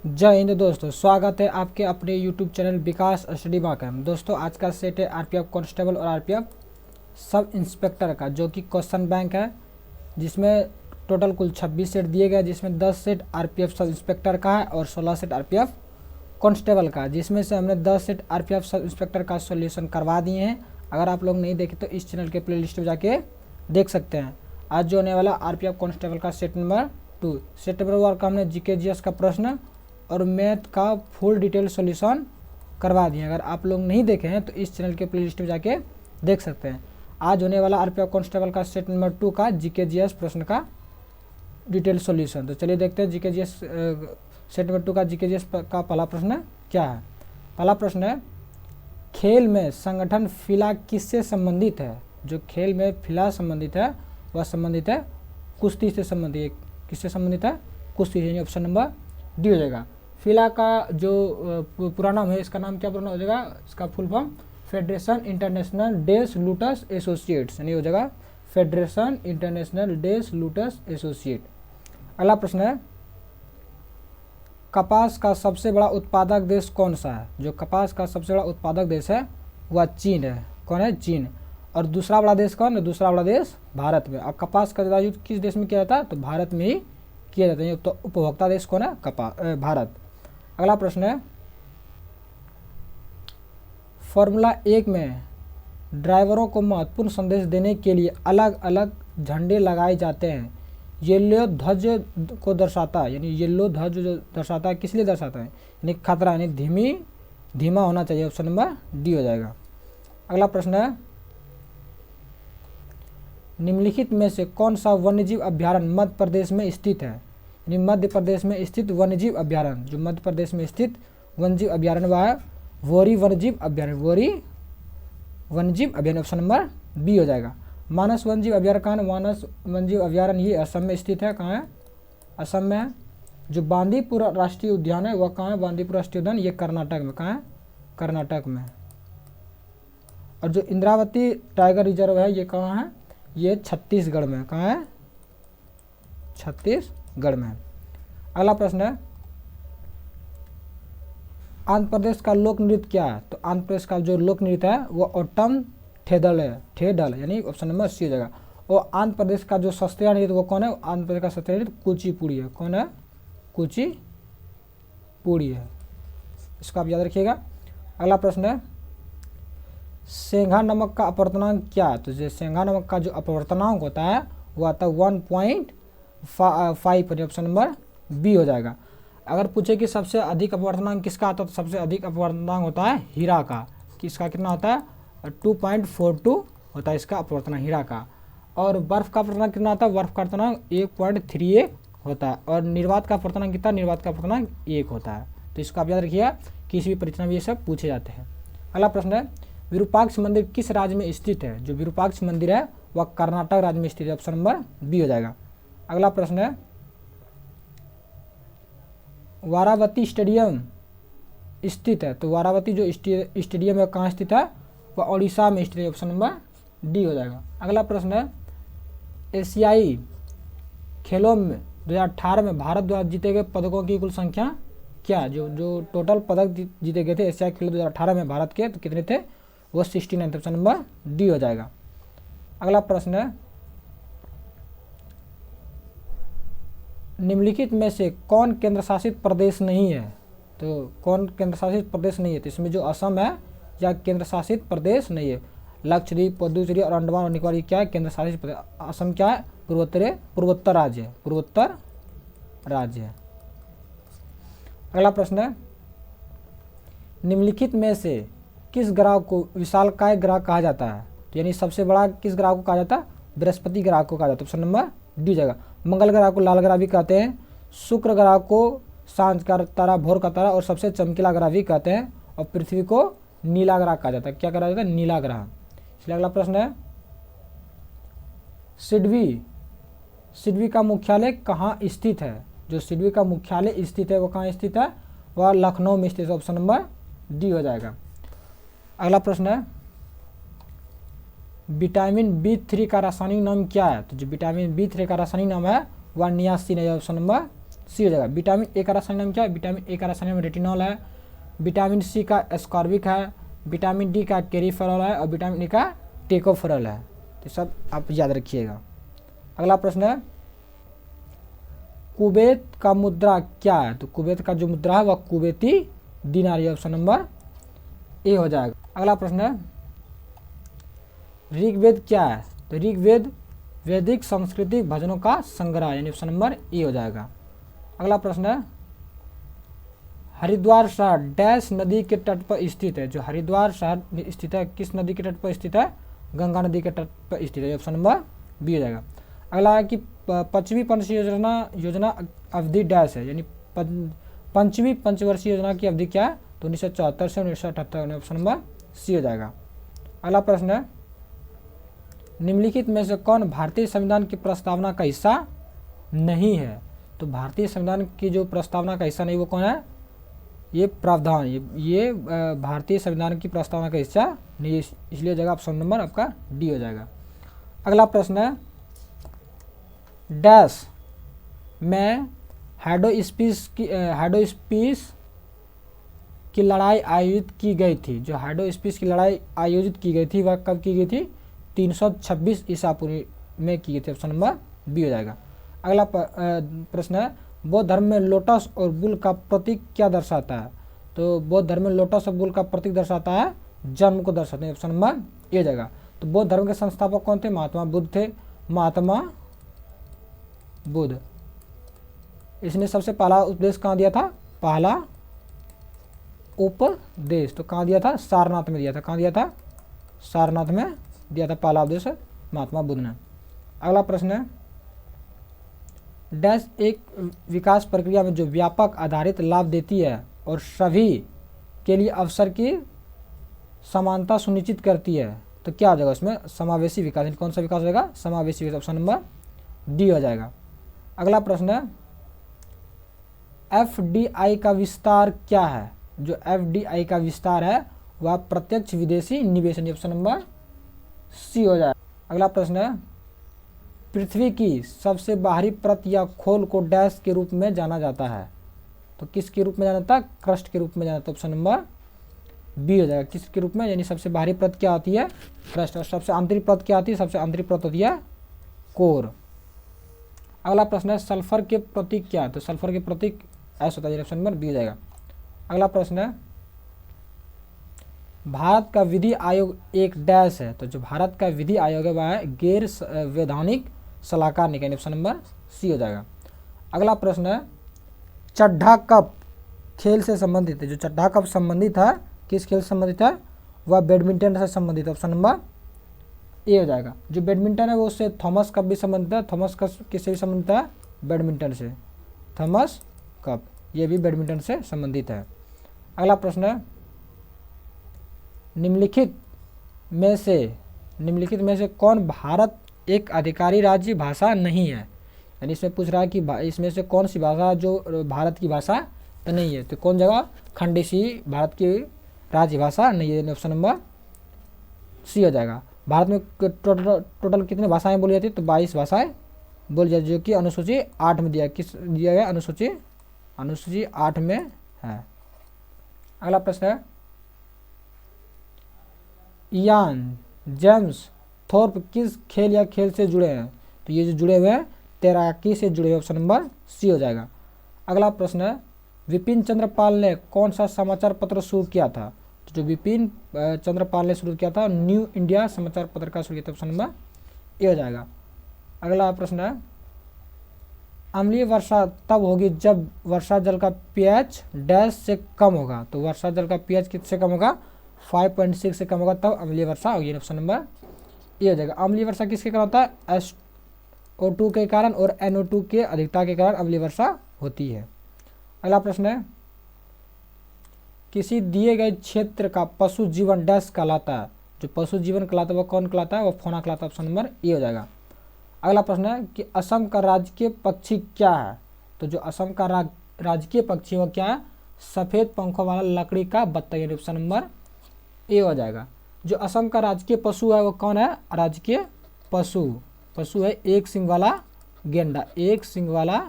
जय हिंद दोस्तों, स्वागत है आपके अपने YouTube चैनल विकास स्टडी में। दोस्तों आज का सेट है आरपीएफ कांस्टेबल और आरपीएफ सब इंस्पेक्टर का, जो कि क्वेश्चन बैंक है, जिसमें टोटल कुल 26 सेट दिए गए, जिसमें 10 सेट आरपीएफ सब इंस्पेक्टर का है और 16 सेट आरपीएफ कांस्टेबल का, जिसमें से हमने 10 सेट आरपीएफ सब इंस्पेक्टर का सॉल्यूशन करवा दिए हैं। अगर आप लोग नहीं देखे तो इस चैनल के प्ले लिस्ट में जाके देख सकते हैं। आज जो होने वाला आरपीएफ कांस्टेबल का सेट नंबर 2, सेट नंबर 1 का हमने जीके जीएस का प्रश्न और मैथ का फुल डिटेल सॉल्यूशन करवा दिए। अगर आप लोग नहीं देखे हैं तो इस चैनल के प्लेलिस्ट में जाके देख सकते हैं। आज होने वाला आरपीएफ कांस्टेबल का सेट नंबर 2 का जीके जीएस प्रश्न का डिटेल सॉल्यूशन। तो चलिए देखते हैं जीके जीएस सेट नंबर 2 का जीके जीएस का पहला प्रश्न क्या है। पहला प्रश्न है, खेल में संगठन फिला किससे संबंधित है? जो खेल में फिला संबंधित है वह संबंधित है कुश्ती से संबंधित है। किससे संबंधित है? कुश्ती से। ऑप्शन नंबर डी हो जाएगा। फिला का जो पूरा नाम है, इसका नाम क्या पूरा हो जाएगा? इसका फुल फॉर्म फेडरेशन इंटरनेशनल डेस लूटस एसोसिएट्स, यानी हो जाएगा फेडरेशन इंटरनेशनल डेस लूटस एसोसिएट। अगला प्रश्न है, कपास का सबसे बड़ा उत्पादक देश कौन सा है? जो कपास का सबसे बड़ा उत्पादक देश है वह चीन है। कौन है? चीन। और दूसरा बड़ा देश कौन है? दूसरा बड़ा देश भारत में। और कपास का ज़्यादा यूज किस देश में किया जाता है? तो भारत में ही किया जाता है। तो उपभोक्ता देश कौन है? भारत। अगला प्रश्न है, फॉर्मूला 1 में ड्राइवरों को महत्वपूर्ण संदेश देने के लिए अलग अलग झंडे लगाए जाते हैं। येलो ध्वज को दर्शाता है, यानी येलो ध्वज जो दर्शाता है, किस लिए दर्शाता है? यानी खतरा, यानी धीमा होना चाहिए। ऑप्शन नंबर डी हो जाएगा। अगला प्रश्न है, निम्नलिखित में से कौन सा वन्यजीव अभ्यारण्य मध्य प्रदेश में स्थित है? यानी मध्य प्रदेश में स्थित वन्यजीव अभ्यारण्य, जो मध्य प्रदेश में स्थित वन्यजीव अभ्यारण्य वह है वोरी वन्यजीव अभ्यारण्य। वोरी वन्यजीव अभ्यारण्य। ऑप्शन नंबर बी हो जाएगा। मानस वन्यजीव अभ्यारण्य कहाँ है? मानस वन्यजीव अभ्यारण्य ये असम में स्थित है। कहाँ है? असम में है। जो बांदीपुर राष्ट्रीय उद्यान है वह कहाँ है? बांदीपुर राष्ट्रीय उद्यान ये कर्नाटक में। कहाँ है? कर्नाटक में। और जो इंद्रावती टाइगर रिजर्व है ये कहाँ है? ये छत्तीसगढ़ में। कहाँ है? छत्तीसगढ़ में। अगला प्रश्न है, आंध्र प्रदेश का लोक नृत्य क्या है? तो आंध्र प्रदेश का जो लोक नृत्य है वो ओटम ठेदल है। ठेडल यानी ऑप्शन नंबर सी हो जाएगा। और आंध्र प्रदेश का जो शास्त्रीय नृत्य वो कौन है? आंध्र प्रदेश का शास्त्रीय नृत्य कुचिपुड़ी है। कौन है? कुचिपुड़ी है। इसको आप याद रखिएगा। अगला प्रश्न है, सेंघा नमक का अपवर्तनांक क्या है? तो सेंघा नमक का जो अपवर्तनांक होता है वो आता है 1.5। ऑप्शन नंबर बी हो जाएगा। अगर पूछे कि सबसे अधिक अपवर्तनांक किसका आता है तो सबसे अधिक अपवर्तनांक होता है हीरा का। किसका कितना होता है? 2.42 होता है इसका अपवर्तनांक हीरा का। और बर्फ का अपवर्तनांक कितना आता है? बर्फ का अपवर्तनांक 1.38 होता है। और निर्वात का अपवर्तनांक कितना? निर्वात का अपवर्तनांक 1 होता है। तो इसको आप याद रखिएगा, किसी भी परीक्षा में ये सब पूछे जाते हैं। अगला प्रश्न है, विरूपाक्ष मंदिर किस राज्य में स्थित है? जो विरूपाक्ष मंदिर है वह कर्नाटक राज्य में स्थित है। ऑप्शन नंबर बी हो जाएगा। अगला प्रश्न है, वारावती स्टेडियम स्थित है। तो वारावती जो स्टेडियम है कहाँ स्थित है? वह उड़ीसा में स्थित है। ऑप्शन नंबर डी हो जाएगा। अगला प्रश्न है, एशियाई खेलों में 2018 में भारत द्वारा जीते गए पदकों की कुल संख्या क्या है? जो टोटल पदक जीते गए थे एशियाई खेलों 2018 में भारत के, तो कितने थे? वो 69। ऑप्शन नंबर डी हो जाएगा। अगला प्रश्न है, निम्नलिखित में से कौन केंद्र शासित प्रदेश नहीं है? तो कौन केंद्र शासित प्रदेश नहीं है? तो इसमें जो असम है या केंद्र शासित प्रदेश नहीं है। लक्षद्वीप, पुडुचेरी और अंडमान और निकोबार क्या है? केंद्र शासित प्रदेश। असम क्या है? पूर्वोत्तर राज्य है। पूर्वोत्तर राज्य है। अगला प्रश्न है, निम्नलिखित में से किस ग्रह को विशालकाय ग्रह कहा जाता है? तो यानी सबसे बड़ा किस ग्रह को कहा जाता है? बृहस्पति ग्रह को कहा जाता है। ऑप्शन नंबर डी जाएगा। मंगल ग्रह को लाल ग्रह भी कहते हैं। शुक्र ग्रह को सांझ का तारा, भोर का तारा और सबसे चमकीला ग्रह भी कहते हैं। और पृथ्वी को नीला ग्रह कहा जाता है। क्या कहा जाता है? नीला ग्रह। इसलिए अगला प्रश्न है, सिडबी का मुख्यालय कहाँ स्थित है? जो सिडबी का मुख्यालय स्थित है वो कहाँ स्थित है? वह लखनऊ में स्थित है। ऑप्शन नंबर डी हो जाएगा। अगला प्रश्न है, विटामिन बी3 का रासायनिक नाम क्या है? तो जो विटामिन बी3 का रासायनिक नाम है वह नियासिन है। ऑप्शन नंबर सी हो जाएगा। विटामिन ए का रासायनिक नाम क्या है? विटामिन ए का रासायनिक नाम रेटिनॉल है। विटामिन सी का एस्कॉर्बिक है। विटामिन डी का कैरीफेरॉल है और विटामिन ई का टेकोफेरॉल है। तो सब आप याद रखिएगा। अगला प्रश्न है कुवैत का मुद्रा क्या है? तो कुवैत का जो मुद्रा है वह कुवैती दिनार, ये ऑप्शन नंबर ए हो जाएगा। अगला प्रश्न है ऋग्वेद क्या है? तो ऋग्वेद वैदिक सांस्कृतिक भजनों का संग्रह, यानी ऑप्शन नंबर ए हो जाएगा। अगला प्रश्न है हरिद्वार शहर डैश नदी के तट पर स्थित है? जो हरिद्वार शहर स्थित है किस नदी के तट पर स्थित है? गंगा नदी के तट पर स्थित है, ऑप्शन नंबर बी हो जाएगा। अगला है कि पांचवी पंचवर्षीय योजना अवधि डैश है, यानी पंचवी पंचवर्षीय योजना की अवधि क्या है? तो 1974 से 1978, ऑप्शन नंबर सी हो जाएगा। अगला प्रश्न है निम्नलिखित में से कौन भारतीय संविधान की प्रस्तावना का हिस्सा नहीं है? तो भारतीय संविधान की जो प्रस्तावना का हिस्सा नहीं वो कौन है? ये प्रावधान, ये भारतीय संविधान की प्रस्तावना का हिस्सा नहीं, इसलिए जगह ऑप्शन नंबर आपका डी हो जाएगा। अगला प्रश्न है डैश में हाइड्रोस्पीस की लड़ाई आयोजित की गई थी? जो हाइड्रोस्पीस की लड़ाई आयोजित की गई थी वह कब की गई थी? 326 ईसा पूर्व में की गई थी, ऑप्शन नंबर बी हो जाएगा। अगला प्रश्न है बौद्ध धर्म में लोटस और बुल का प्रतीक क्या दर्शाता है? तो बौद्ध धर्म में लोटस और बुल का प्रतीक दर्शाता है जन्म को दर्शाते हैं, ऑप्शन नंबर ए हो जाएगा। तो बौद्ध धर्म के संस्थापक कौन थे? महात्मा बुद्ध थे। महात्मा बुद्ध, इसने सबसे पहला उपदेश कहाँ दिया था? पहला उपदेश तो कहाँ दिया था? सारनाथ में दिया था। कहाँ दिया था? सारनाथ में दिया था पहला उपदेश महात्मा बुद्ध ने। अगला प्रश्न है डैश एक विकास प्रक्रिया में जो व्यापक आधारित लाभ देती है और सभी के लिए अवसर की समानता सुनिश्चित करती है, तो क्या हो जाएगा उसमें? समावेशी विकास। कौन सा विकास होगा? समावेशी विकास, ऑप्शन नंबर डी हो जाएगा। अगला प्रश्न है एफडीआई का विस्तार क्या है? जो एफडीआई का विस्तार है वह प्रत्यक्ष विदेशी निवेश, ऑप्शन नंबर सी हो जाएगा। अगला प्रश्न है पृथ्वी की सबसे बाहरी परत या खोल को डैश के रूप में जाना जाता है? तो किस के रूप में जाना जाता है? क्रस्ट के रूप में जाना जाता है, ऑप्शन नंबर बी हो जाएगा। किस के रूप में? यानी सबसे बाहरी परत क्या होती है? क्रस्ट। और सबसे आंतरिक परत क्या होती है? सबसे आंतरिक परत होती है कोर। अगला प्रश्न है सल्फर के प्रतीक क्या है? तो सल्फर के प्रतीक एस होता है, ऑप्शन नंबर बी हो जाएगा। अगला प्रश्न है भारत का विधि आयोग एक डैश है? तो जो भारत का विधि आयोग है वह है गैर वैधानिक सलाहकार निकाय, ऑप्शन नंबर सी हो जाएगा। अगला प्रश्न है चड्ढा कप खेल से संबंधित है? जो चड्ढा कप संबंधित है किस खेल से संबंधित है? वह बैडमिंटन से संबंधित है, ऑप्शन नंबर ए हो जाएगा। जो बैडमिंटन है वो उससे थॉमस कप भी संबंधित है। थॉमस कप किससे भी संबंधित है? बैडमिंटन से। थॉमस कप ये भी बैडमिंटन से संबंधित है। अगला प्रश्न है निम्नलिखित में से कौन भारत एक अधिकारी राज्य भाषा नहीं है? यानी इसमें पूछ रहा है कि इसमें से कौन सी भाषा जो भारत की भाषा तो नहीं है? तो कौन जगह? खंडेसी भारत की राज्य भाषा नहीं है, ऑप्शन नंबर सी हो जाएगा। भारत में टोटल कितनी भाषाएं बोली जाती है? तो 22 भाषाएं बोली जाती है, जो कि अनुसूची 8 में दिया गया? अनुसूची 8 में है। अगला प्रश्न है इयान जेम्स थोर्प किस खेल या खेल से जुड़े हैं? तो ये जो जुड़े हुए हैं तैराकी से जुड़े हुए, ऑप्शन नंबर सी हो जाएगा। अगला प्रश्न है विपिन चंद्रपाल ने कौन सा समाचार पत्र शुरू किया था? तो जो विपिन चंद्रपाल ने शुरू किया था न्यू इंडिया समाचार पत्र का शुरू किया था, ऑप्शन नंबर ए हो जाएगा। अगला प्रश्न है अम्लीय वर्षा तब होगी जब वर्षा जल का पीएच डैश से कम होगा? तो वर्षा जल का पीएच किससे कम होगा? 5.6 से कम होगा तब अम्लीय वर्षा होगी, ऑप्शन नंबर ए हो जाएगा। अम्लीय वर्षा किसके कारण होता है? SO2 के कारण और NO2 के अधिकता के कारण अम्लीय वर्षा होती है। अगला प्रश्न है किसी दिए गए क्षेत्र का पशु जीवन डैश कहलाता है? जो पशु जीवन कहलाता है वह कौन कहलाता है? वह फौना कहलाता है, ऑप्शन नंबर ए हो जाएगा। अगला प्रश्न है कि असम का राजकीय पक्षी क्या है? तो जो असम का राजकीय पक्षी वह क्या है? सफ़ेद पंखों वाला लकड़ी का बत्तख, ऑप्शन नंबर ए हो जाएगा। जो असम का राजकीय पशु है वो कौन है? राजकीय पशु है एक सिंग वाला गेंडा। एक सिंग वाला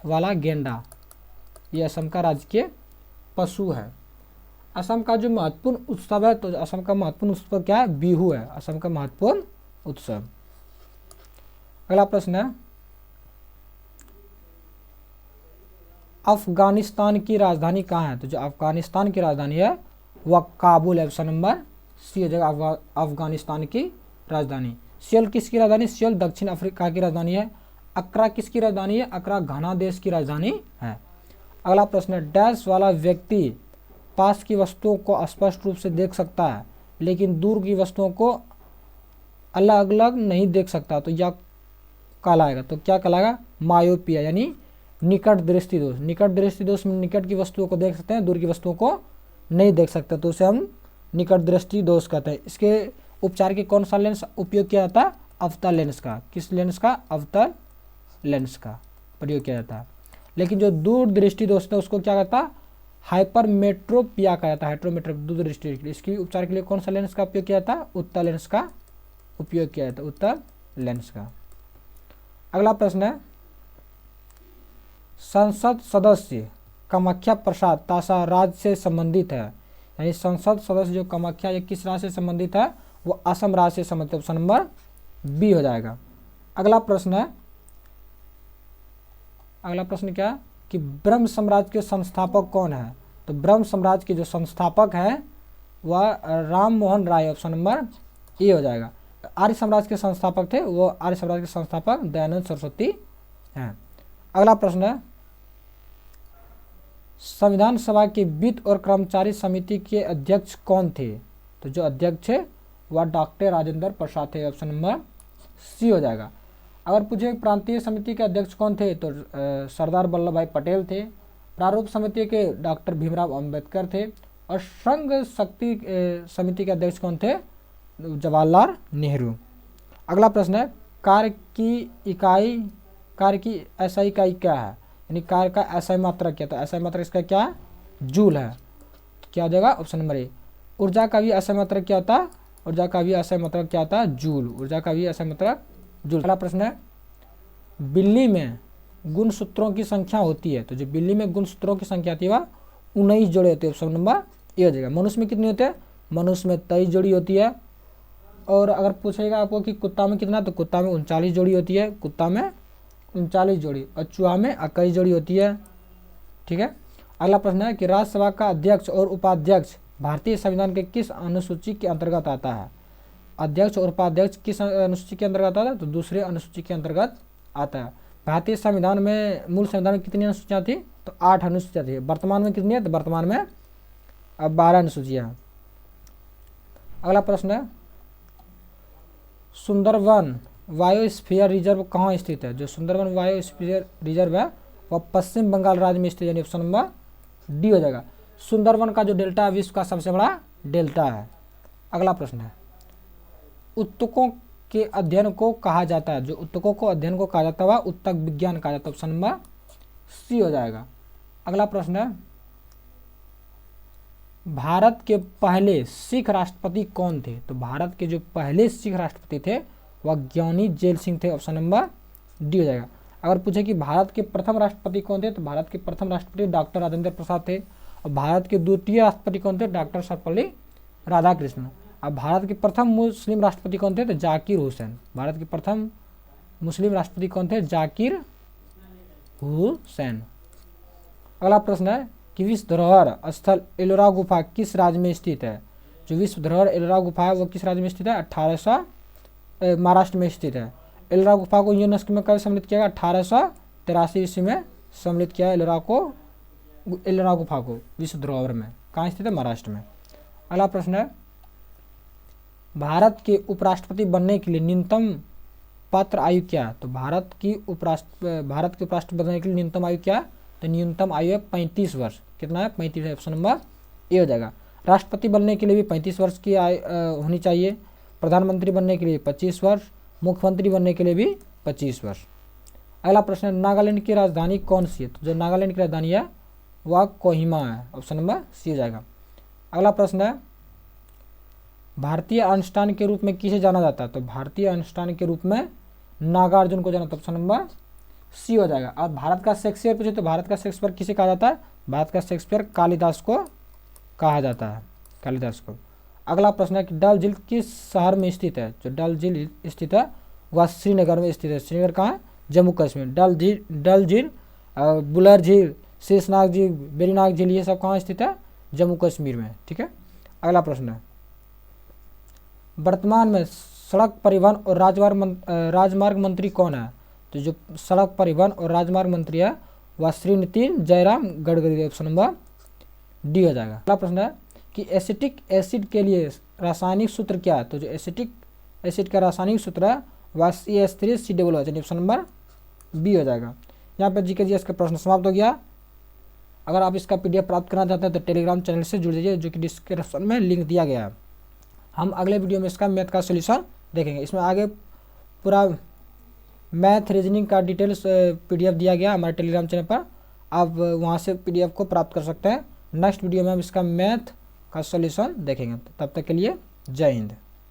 वाला गेंडा, ये असम का राजकीय पशु है। असम का जो महत्वपूर्ण उत्सव है, तो असम का महत्वपूर्ण उत्सव क्या है? बिहू है, असम का महत्वपूर्ण उत्सव। अगला प्रश्न है, अफगानिस्तान की राजधानी कहाँ है? तो जो अफगानिस्तान की राजधानी है वह काबुल है, ऑप्शन नंबर सी हो जाएगा अफगानिस्तान की राजधानी। सियोल किसकी राजधानी? सियोल दक्षिण अफ्रीका की राजधानी है। अक्रा किसकी राजधानी है? अक्रा घाना देश की राजधानी है। अगला प्रश्न है, डैश वाला व्यक्ति पास की वस्तुओं को स्पष्ट रूप से देख सकता है लेकिन दूर की वस्तुओं को अलग अलग नहीं देख सकता, तो यह कहलाएगा, तो क्या कहलाएगा? मायोपिया, यानी निकट दृष्टि दोष। निकट दृष्टि दोष में निकट की वस्तुओं को देख सकते हैं, दूर की वस्तुओं को नहीं देख सकते, तो उसे हम निकट दृष्टि दोष कहते हैं। इसके उपचार के कौन सा लेंस उपयोग किया जाता है? अवतल लेंस का। किस लेंस का? अवतल लेंस का प्रयोग किया जाता है। लेकिन जो दूर दृष्टि दोष है उसको क्या कहता है? हाइपरमेट्रोपिया कहा जाता है। हाइड्रोमेट्रोप दूर दृष्टि, इसके उपचार के लिए कौन सा लेंस का उपयोग किया जाता है? उत्तल लेंस का उपयोग किया जाता है, उत्तल लेंस का। अगला प्रश्न है, संसद सदस्य कामाख्या प्रसाद तासा राज्य से संबंधित है, यानी संसद सदस्य जो कामाख्या ये किस राज्य से संबंधित है? वो असम राज्य से संबंधित, ऑप्शन नंबर बी हो जाएगा। अगला प्रश्न है, अगला प्रश्न क्या है कि ब्रह्म साम्राज्य के संस्थापक कौन है? तो ब्रह्म साम्राज्य के जो संस्थापक है वह Ram Mohan Roy, option number A हो जाएगा। आर्य साम्राज्य के संस्थापक थे, वो आर्य साम्राज्य के संस्थापक दयानंद सरस्वती हैं। अगला प्रश्न है, संविधान सभा के वित्त और कर्मचारी समिति के अध्यक्ष कौन थे? तो जो अध्यक्ष है वह डॉक्टर राजेंद्र प्रसाद थे, ऑप्शन नंबर सी हो जाएगा। अगर पूछे प्रांतीय समिति के अध्यक्ष कौन थे? तो सरदार वल्लभ भाई पटेल थे। प्रारूप समिति के डॉक्टर भीमराव अंबेडकर थे। और संघ शक्ति समिति के अध्यक्ष कौन थे? जवाहरलाल नेहरू। अगला प्रश्न है, कार्य की एसआई इकाई क्या है? यानी कार्य का एसआई मात्रक क्या था? एसआई मात्रक इसका क्या है? जूल है। तो क्या हो जाएगा? Option number A. ऊर्जा का भी एसआई मात्रक क्या था? ऊर्जा का भी एसआई मात्रक क्या था? जूल। ऊर्जा का भी एसआई मात्रक जूल। अगला प्रश्न है, बिल्ली में गुणसूत्रों की संख्या होती है, तो जो बिल्ली में गुणसूत्रों की संख्या थी वह 19 जोड़े होते हैं, ऑप्शन नंबर ए हो जाएगा। मनुष्य में कितनी होते हैं? मनुष्य में 23 जोड़ी होती है। और अगर पूछेगा आपको कि कुत्ता में कितना, तो कुत्ता में 39 जोड़ी होती है, कुत्ता में 39 जोड़ी, और चूहा में 21 जोड़ी होती है। ठीक है। अगला प्रश्न है कि राज्यसभा का अध्यक्ष और उपाध्यक्ष भारतीय संविधान के किस अनुसूची के अंतर्गत आता है? अध्यक्ष और उपाध्यक्ष किस अनुसूची के अंतर्गत आता है? तो दूसरे अनुसूची के अंतर्गत आता है। भारतीय संविधान में, मूल संविधान में कितनी अनुसूचियाँ थी? तो 8 अनुसूचियाँ थी। वर्तमान में कितनी है? तो वर्तमान में अब 12 अनुसूचियाँ हैं। अगला प्रश्न है, सुंदरवन बायोस्फीयर रिजर्व कहाँ स्थित है? जो सुंदरवन बायोस्फीयर रिजर्व है वह पश्चिम बंगाल राज्य में स्थित है, ऑप्शन नंबर डी हो जाएगा। सुंदरवन का जो डेल्टा है विश्व का सबसे बड़ा डेल्टा है। अगला प्रश्न है, उत्तकों के अध्ययन को कहा जाता है? जो उत्तकों को अध्ययन को कहा जाता है वह उत्तक विज्ञान कहा जाता है, ऑप्शन नंबर सी हो जाएगा। अगला प्रश्न है, भारत के पहले सिख राष्ट्रपति कौन थे? तो भारत के जो पहले सिख राष्ट्रपति थे वह ज्ञानी जेल सिंह थे, ऑप्शन नंबर डी हो जाएगा। अगर पूछे कि भारत के प्रथम राष्ट्रपति कौन थे? तो भारत के प्रथम राष्ट्रपति डॉक्टर राजेंद्र प्रसाद थे। और भारत के द्वितीय राष्ट्रपति कौन थे? डॉक्टर सर्वपल्ली राधाकृष्णन। अब भारत के प्रथम मुस्लिम राष्ट्रपति कौन थे? तो जाकिर हुसैन। भारत के प्रथम मुस्लिम राष्ट्रपति कौन थे? जाकिर हुसैन। अगला प्रश्न है कि विश्व धरोहर स्थल एलोरा गुफा किस राज्य में स्थित है? जो विश्व धरोहर एलोरा गुफा है वो किस राज्य में स्थित है? महाराष्ट्र में स्थित है। एलोरा गुफा को यूनेस्को में कब सम्मिलित किया गया? 1883 ईस्वी में सम्मिलित किया एलोरा गुफा को विश्व धरोहर में। कहाँ स्थित है? महाराष्ट्र में। अगला प्रश्न है, भारत के उपराष्ट्रपति बनने के लिए न्यूनतम पात्र आयु क्या है? तो भारत के उपराष्ट्रपति बनने के लिए न्यूनतम आयु क्या है? तो न्यूनतम आयु है 35 वर्ष। कितना है? 35 है, ऑप्शन नंबर ए हो जाएगा। राष्ट्रपति बनने के लिए भी 35 वर्ष की आयु होनी चाहिए। प्रधानमंत्री बनने के लिए 25 वर्ष, मुख्यमंत्री बनने के लिए भी 25 वर्ष। अगला प्रश्न है, नागालैंड की राजधानी कौन सी है? तो जो नागालैंड की राजधानी है वह कोहिमा है, ऑप्शन नंबर सी हो जाएगा। अगला प्रश्न है, भारतीय अनुष्ठान के रूप में किसे जाना जाता है? तो भारतीय अनुष्ठान के रूप में नागार्जुन को जाना, ऑप्शन नंबर सी हो जाएगा। और भारत का शेक्सपियर पूछे तो भारत का शेक्सपियर किसे कहा जाता है? भारत का शेक्सपियर कालिदास को कहा जाता है, कालिदास को। अगला प्रश्न है कि डल झील किस शहर में स्थित है? जो डल झील स्थित है वह श्रीनगर में स्थित है। श्रीनगर कहाँ है? जम्मू कश्मीर। डल झील, बुलर झील, शेषनाग झील, वेरीनाग झील, ये सब कहाँ स्थित है? जम्मू कश्मीर में। ठीक है। अगला प्रश्न है, वर्तमान में सड़क परिवहन और राजमार्ग मंत्री कौन है? तो जो सड़क परिवहन और राजमार्ग मंत्री है वह Shri Nitin Jairam Gadkari. Option number D हो जाएगा। अगला प्रश्न है कि एसिटिक एसिड के लिए रासायनिक सूत्र क्या है? तो जो एसिटिक एसिड का रासायनिक सूत्र है वह CH3COO। ऑप्शन नंबर बी हो जाएगा। यहाँ पर जीके जीएस का प्रश्न समाप्त हो गया। अगर आप इसका PDF प्राप्त करना चाहते हैं तो टेलीग्राम चैनल से जुड़ जाइए, जो कि डिस्क्रिप्शन में लिंक दिया गया है। हम अगले वीडियो में इसका मैथ का सोल्यूशन देखेंगे। इसमें आगे पूरा मैथ रीजनिंग का डिटेल्स PDF दिया गया हमारे टेलीग्राम चैनल पर, आप वहाँ से PDF को प्राप्त कर सकते हैं। नेक्स्ट वीडियो में हम इसका मैथ का सोल्यूशन देखेंगे। तब तक के लिए जय हिंद।